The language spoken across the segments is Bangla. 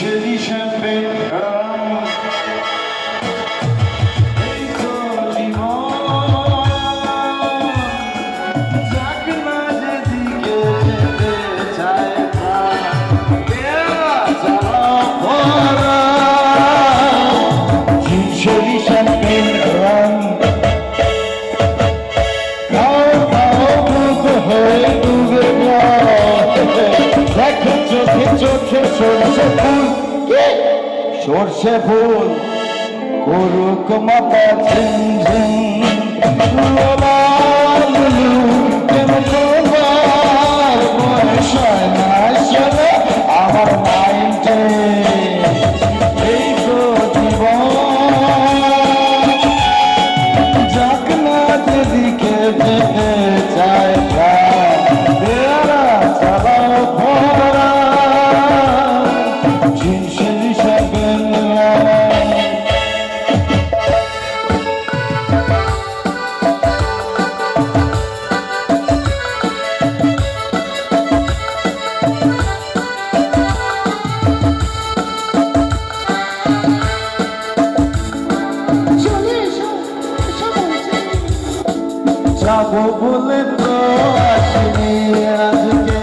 জিনসেরই শ্যাম্পেন এই তো জীবন যাক না যেদিকে যেতে চায় জিনসেরই শ্যাম্পেন রং সর্ষে ফুল করুক মাতা আমার মাইন্ডে এই তো জীবন যাক না যেদিকে যেতে চায় চালাও ভরা জিনসের হিসাবে যাবো বলে তো আসিনি আজকে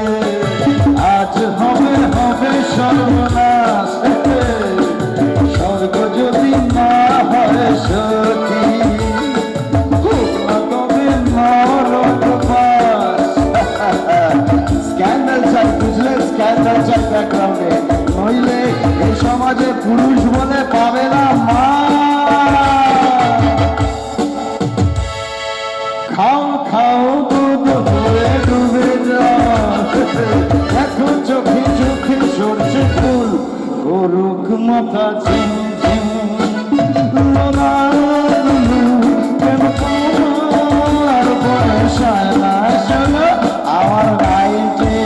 আজ হবে হবে সর্বনাশ স্বর্গ যদি না হয় সতী খুব না তবে নরক বাস স্ক্যান্ডাল চাই বুঝলে স্ক্যান্ডাল চাই ব্যাকগ্রাউন্ডে নইলে এই সমাজে পুরুষ বলে পাবে না মা খাও খাও দুধ হয়ে ডুবে যাও এখন চোখে চোখে সরষে ফুল করুক মাথা ঝিম ঝিম কেন তোমার বয়স না শোনো আমার নাইটে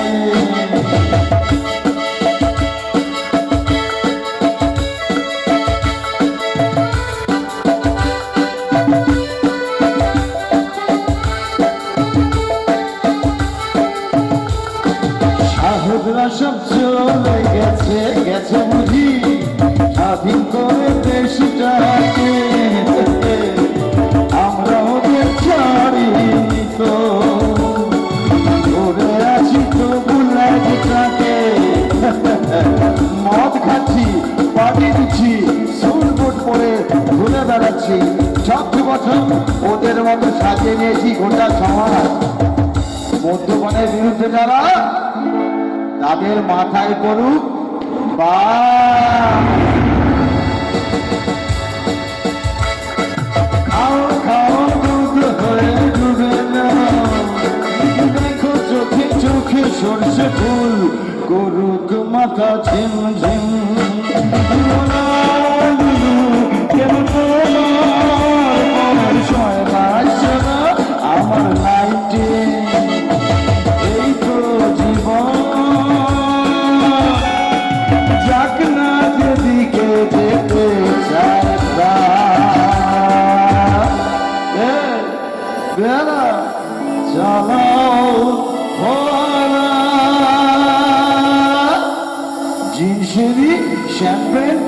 সব চলে গেছে গেছে বুঝি স্বাধীন করে দেশটাকে আমরা ওদের ছাড়িনি তো ধরে আছি তো বুলাজটাকে মদ খাচ্ছি পাটি দিচ্ছি সুটবুট পরে ঘুরে বেড়াচ্ছি 6 বছর ওদের মতো সাজিয়ে নিয়েছি গোটা সমাজ মদ্যপানের বিরুদ্ধে যারা তাদের মাথায় পড়ুক বা খাও খাও দুধ হয়ে ডুবে দেখো চোখে চোখে সর্ষে ফুল করুক মাথা ঝিম ঝিম আমার নাইটে এই তো জীবন যাক না যেদিকে যেতে চায় বেলা চালাও ভরা জিনসেরই শ্যাম্পেন